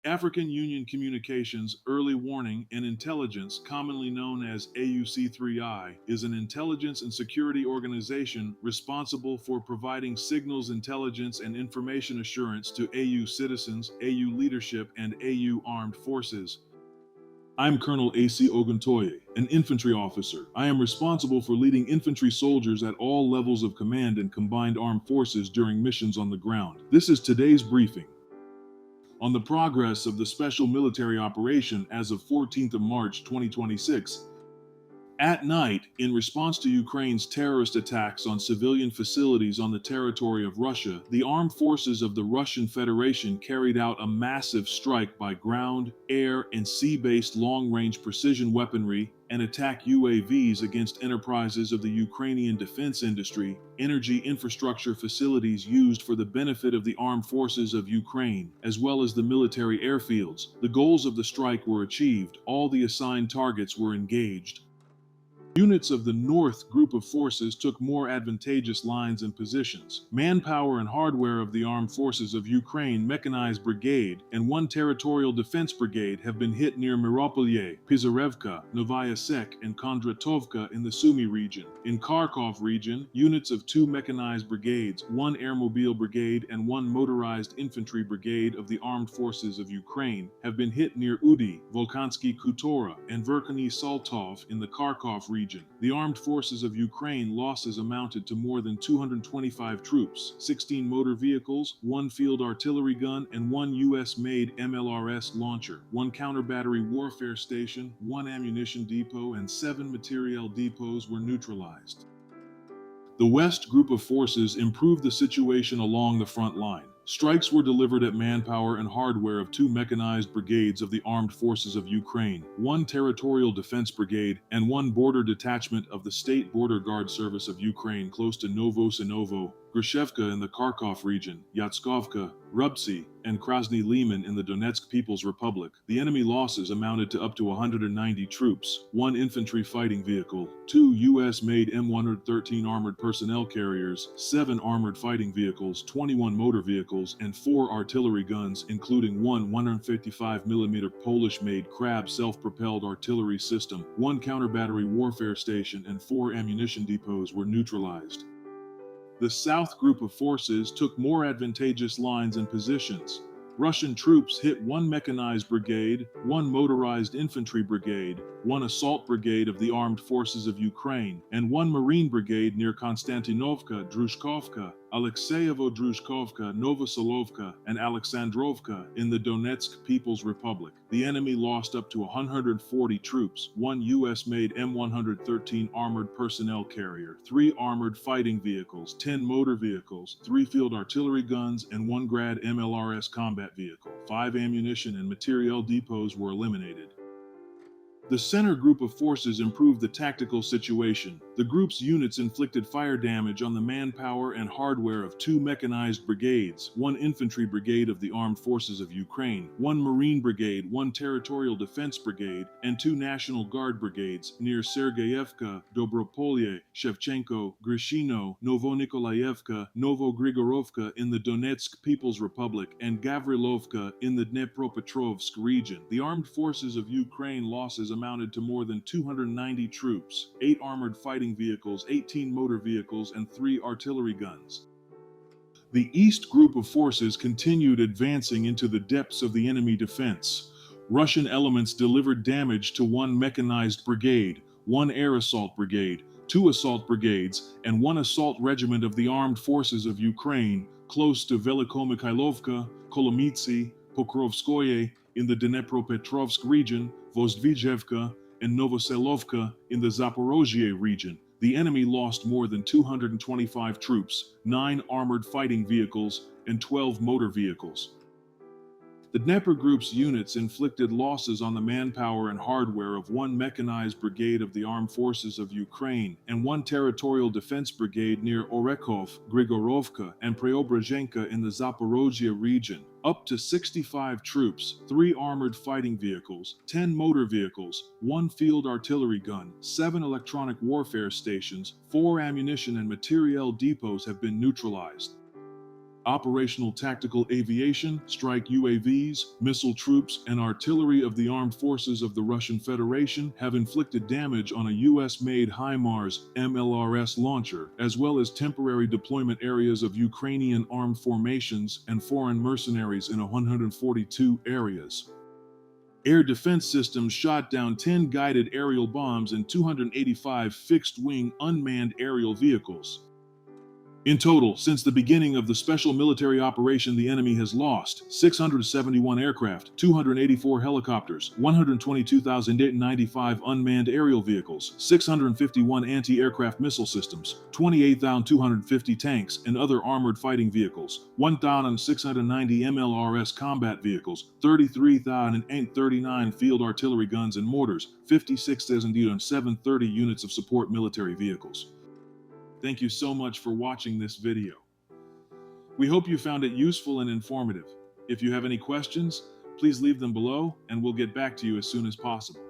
African Union Communications Early Warning and Intelligence, commonly known as AUC3I, is an intelligence and security organization responsible for providing signals intelligence and information assurance to AU citizens, AU leadership, and AU armed forces. I'm Colonel A.C. Oguntoye, an infantry officer. I am responsible for leading infantry soldiers at all levels of command and combined armed forces during missions on the ground. This is today's briefing on the progress of the special military operation as of 14th of March 2026. At night, in response to Ukraine's terrorist attacks on civilian facilities on the territory of Russia, the armed forces of the Russian Federation carried out a massive strike by ground, air, and sea-based long-range precision weaponry and attack UAVs against enterprises of the Ukrainian defense industry, energy infrastructure facilities used for the benefit of the armed forces of Ukraine, as well as the military airfields. The goals of the strike were achieved, all the assigned targets were engaged. Units of the North Group of Forces took more advantageous lines and positions. Manpower and hardware of the Armed Forces of Ukraine Mechanized Brigade and one Territorial Defense Brigade have been hit near Myropolye, Pizarevka, Novaya Sek, and Kondratovka in the Sumy region. In Kharkov region, units of two mechanized brigades, one Airmobile Brigade and one Motorized Infantry Brigade of the Armed Forces of Ukraine have been hit near Udi, Volkansky Kutora, and Verkhny Saltov in the Kharkov region. The armed forces of Ukraine losses amounted to more than 225 troops, 16 motor vehicles, one field artillery gun, and one US-made MLRS launcher, one counter-battery warfare station, one ammunition depot, and 7 materiel depots were neutralized. The West Group of Forces improved the situation along the front line. Strikes were delivered at manpower and hardware of two mechanized brigades of the Armed Forces of Ukraine, one Territorial Defense Brigade, and one border detachment of the State Border Guard Service of Ukraine close to Novosinovo, Grishevka in the Kharkov region, Yatskovka, Rubtsy, and Krasny Liman in the Donetsk People's Republic. The enemy losses amounted to up to 190 troops, one infantry fighting vehicle, two US-made M113 armored personnel carriers, 7 armored fighting vehicles, 21 motor vehicles, and 4 artillery guns, including one 155mm Polish-made Krab self-propelled artillery system, one counter-battery warfare station, and 4 ammunition depots were neutralized. The South Group of Forces took more advantageous lines and positions. Russian troops hit one mechanized brigade, one motorized infantry brigade, one assault brigade of the Armed Forces of Ukraine, and one marine brigade near Konstantinovka, Drushkovka, Alexeyevo-Drushkovka, Novosolovka, and Alexandrovka in the Donetsk People's Republic. The enemy lost up to 140 troops, one US-made M113 armored personnel carrier, 3 armored fighting vehicles, 10 motor vehicles, 3 field artillery guns, and 1 Grad MLRS combat vehicle. 5 ammunition and materiel depots were eliminated. The center group of forces improved the tactical situation. The group's units inflicted fire damage on the manpower and hardware of 2 mechanized brigades, 1 infantry brigade of the Armed Forces of Ukraine, 1 Marine brigade, 1 Territorial Defense Brigade, and 2 National Guard brigades near Sergeyevka, Dobropolye, Shevchenko, Grishino, Novonikolayevka, Novogrigorovka in the Donetsk People's Republic, and Gavrilovka in the Dnepropetrovsk region. The Armed Forces of Ukraine losses amounted to more than 290 troops, 8 armored fighting vehicles, 18 motor vehicles, and 3 artillery guns. The East Group of Forces continued advancing into the depths of the enemy defense. Russian elements delivered damage to 1 mechanized brigade, 1 air assault brigade, 2 assault brigades, and 1 assault regiment of the Armed Forces of Ukraine close to Velikomikhailovka, Kolomytsy, Pokrovskoye in the Dnepropetrovsk region, Vozdvizhevka, and Novoselovka in the Zaporozhye region. The enemy lost more than 225 troops, 9 armored fighting vehicles, and 12 motor vehicles. The Dnieper Group's units inflicted losses on the manpower and hardware of 1 mechanized brigade of the Armed Forces of Ukraine and 1 Territorial Defense Brigade near Orekhov, Grigorovka, and Preobrazhenka in the Zaporozhye region. Up to 65 troops, 3 armored fighting vehicles, 10 motor vehicles, 1 field artillery gun, 7 electronic warfare stations, 4 ammunition and materiel depots have been neutralized. Operational tactical aviation, strike UAVs, missile troops, and artillery of the armed forces of the Russian Federation have inflicted damage on a US-made HIMARS MLRS launcher, as well as temporary deployment areas of Ukrainian armed formations and foreign mercenaries in 142 areas. Air defense systems shot down 10 guided aerial bombs and 285 fixed-wing unmanned aerial vehicles. In total, since the beginning of the special military operation, the enemy has lost 671 aircraft, 284 helicopters, 122,895 unmanned aerial vehicles, 651 anti-aircraft missile systems, 28,250 tanks and other armored fighting vehicles, 1,690 MLRS combat vehicles, 33,839 field artillery guns and mortars, 56,730 units of support military vehicles. Thank you so much for watching this video. We hope you found it useful and informative. If you have any questions, please leave them below and we'll get back to you as soon as possible.